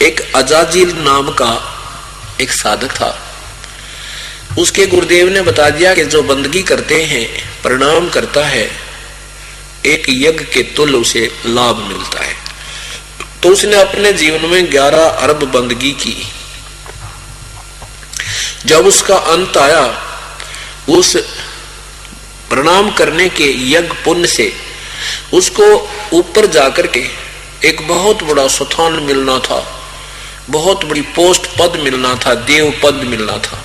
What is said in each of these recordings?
एक अजाजिल नाम का एक साधक था। उसके गुरुदेव ने बता दिया कि जो बंदगी करते हैं, प्रणाम करता है, एक यज्ञ के तुल्य उसे लाभ मिलता है। तो उसने अपने जीवन में 11 अरब बंदगी की। जब उसका अंत आया, उस प्रणाम करने के यज्ञ पुण्य से उसको ऊपर जाकर के एक बहुत बड़ा स्थान मिलना था, बहुत बड़ी पोस्ट पद मिलना था, देव पद मिलना था।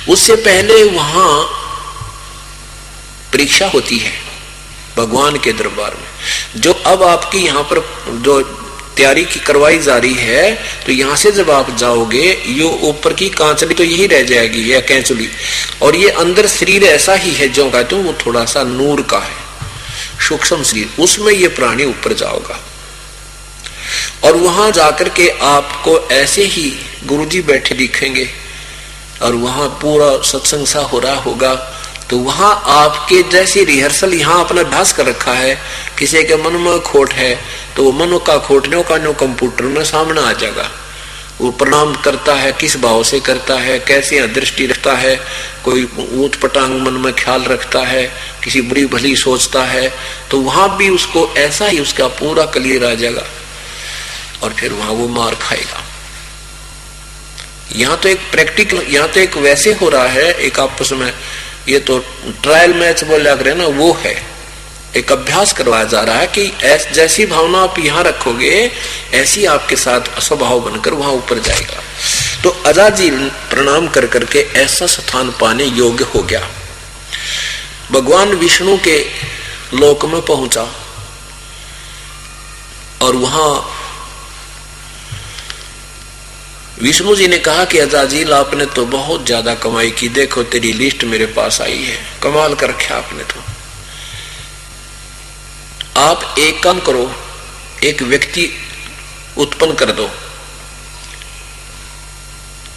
उससे पहले वहां परीक्षा होती है भगवान के दरबार में। जो अब आपकी यहाँ पर जो तैयारी की करवाई जा रही है, तो यहां से जब आप जाओगे, ये ऊपर की कांचली तो यही रह जाएगी या कैंचुली, और ये अंदर शरीर ऐसा ही है जो कहते हो वो थोड़ा सा नूर का है, सूक्ष्म शरीर, उसमें ये प्राणी ऊपर जाओगा। और वहां जाकर के आपको ऐसे ही गुरुजी बैठे दिखेंगे और वहां पूरा सत्संग सा हो रहा होगा। तो वहां आपके जैसी रिहर्सल यहाँ अपना अभ्यास कर रखा है। किसी के मन में खोट है तो वो मनो का खोटने का नो कंप्यूटर में सामने आ जाएगा। वो प्रणाम करता है, किस भाव से करता है, कैसे दृष्टि रखता है, कोई ऊट पटांग मन में ख्याल रखता है, किसी बुरी भली सोचता है, तो वहां भी उसको ऐसा ही उसका पूरा क्लियर आ जाएगा और फिर वहां वो मार खाएगा। यहाँ तो एक प्रैक्टिकल, यहाँ तो एक वैसे हो रहा है, एक आपस में ये तो ट्रायल मैच बोला करे ना, वो है एक अभ्यास करवाया जा रहा है कि जैसी भावना आप यहाँ रखोगे ऐसी आपके साथ स्वभाव बनकर वहां ऊपर जाएगा। तो अजाजिल प्रणाम कर करके ऐसा स्थान पाने योग्य हो गया। भगवान विष्णु के लोक में पहुंचा और वहां विष्णु जी ने कहा कि अजाजिल आपने तो बहुत ज्यादा कमाई की, देखो तेरी लिस्ट मेरे पास आई है, कमाल कर रखा आपने तो। आप एक काम करो, एक व्यक्ति उत्पन्न कर दो।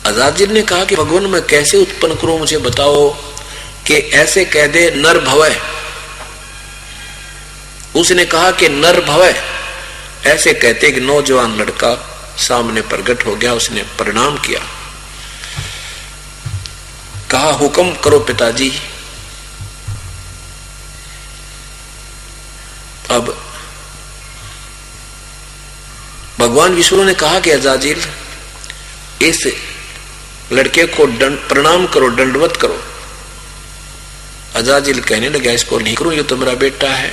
अजाजिल ने कहा कि भगवान मैं कैसे उत्पन्न करूं, मुझे बताओ। कि ऐसे कह दे नर भवय। उसने कहा कि नर भवय। ऐसे कहते एक नौजवान लड़का सामने प्रकट हो गया। उसने प्रणाम किया, कहा हुक्म करो पिताजी। अब भगवान विष्णु ने कहा कि अजाजिल इस लड़के को प्रणाम करो, दंडवत करो। अजाजिल कहने लगा इसको नहीं करूं, ये तो मेरा बेटा है,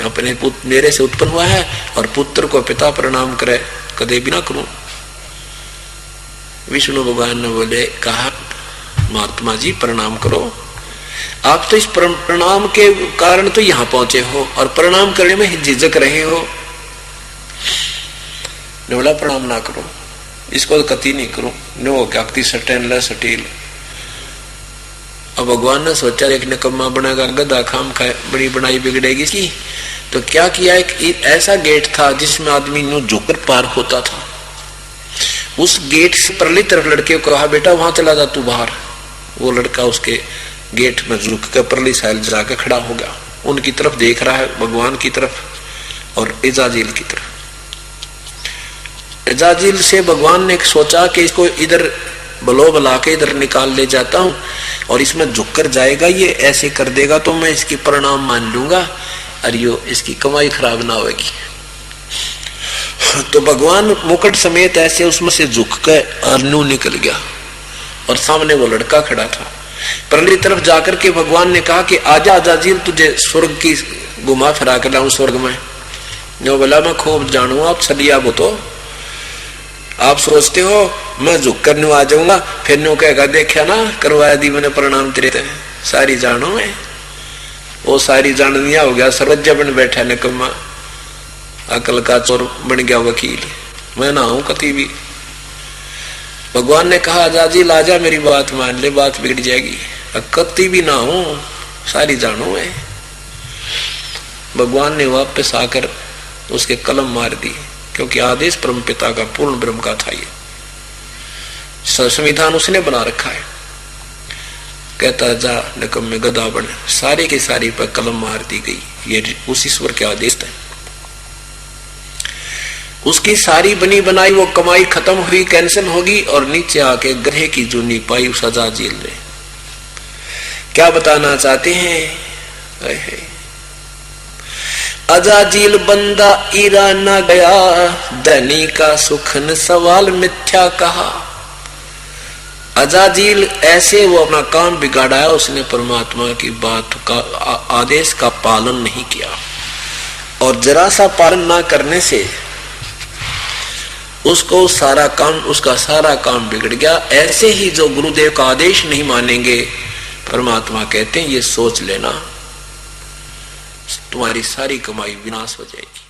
अपने पुत्र मेरे से उत्पन्न हुआ है और पुत्र को पिता प्रणाम करे, कदे भी ना करूं। विष्णु भगवान ने बोले कहा महात्मा जी प्रणाम करो, आप तो इस प्रणाम के कारण तो यहां पहुंचे हो और प्रणाम करने में झिझक रहे हो। ने बोला प्रणाम ना करो, इसको तो कति नहीं करूं, नो क्या सटेन सटील। अब भगवान ने सोचा एक निकम्मा बनेगा, गधा खाम खाए, बड़ी बनाई बिगड़ेगी इसकी। तो क्या किया, एक ऐसा गेट था जिसमें आदमी यूं झुककर पार होता था। उस गेट से परली तरफ लड़के को कहा बेटा वहां चला जा तू बाहर। वो लड़का उसके गेट में झुक कर परली साइड जाकर खड़ा हो गया, उनकी तरफ देख रहा है, भगवान की तरफ और अजाजिल की तरफ। अजाजिल से भगवान ने सोचा कि इसको इधर बलो बला के इधर निकाल ले जाता हूं और इसमें झुककर जाएगा, ये ऐसे कर देगा तो मैं इसकी प्रणाम मान लूंगा और यो इसकी कमाई खराब ना होगी। तो भगवान मुकुट समेत ऐसे उसमें से झुक कर नू निकल गया और सामने वो लड़का खड़ा था। परली तरफ जाकर के भगवान ने कहा कि आजा अजाजिल, तुझे स्वर्ग की घुमा फिरा कर लाऊं स्वर्ग में। जो बोला मैं खूब जानू, आप सलिया वो तो आप सोचते हो मैं झुक कर न्यू आ जाऊंगा, फिर न्यू कहेगा देखा ना करवाया दी मैंने प्रणाम तेरे, सारी जानो मैं। वो सारी जाननिया हो गया, सर्वज्ञ बन बैठा निकम्मा, अकल का चोर बन गया वकील, मैं ना हूं कति भी। भगवान ने कहा अजाजिल आजा मेरी बात मान ले, बात बिगड़ जाएगी, कति भी ना हूं, सारी जानो मैं। भगवान ने वापस आकर उसके कलम मार दी, क्योंकि आदेश परम पिता का पूर्ण ब्रह्म का था। ये संविधान उसने बना रखा है। कहता जा नकम में गधा बन, सारे के सारी पर कलम मार दी गई, ये उस ईश्वर के आदेश थे। उसकी सारी बनी बनाई वो कमाई खत्म हुई, कैंसिल होगी, और नीचे आके ग्रह की जूनी पाई उस अजाजील ने। क्या बताना चाहते हैं? अजाजील बंदा ईरा न गया, धनी का सुखन सवाल मिथ्या कहा। अजाजील ऐसे वो अपना काम बिगाड़ा, उसने परमात्मा की बात का आदेश का पालन नहीं किया, और जरा सा पालन ना करने से उसको उसका सारा काम बिगड़ गया। ऐसे ही जो गुरुदेव का आदेश नहीं मानेंगे, परमात्मा कहते हैं ये सोच लेना तुम्हारी सारी कमाई विनाश हो जाएगी।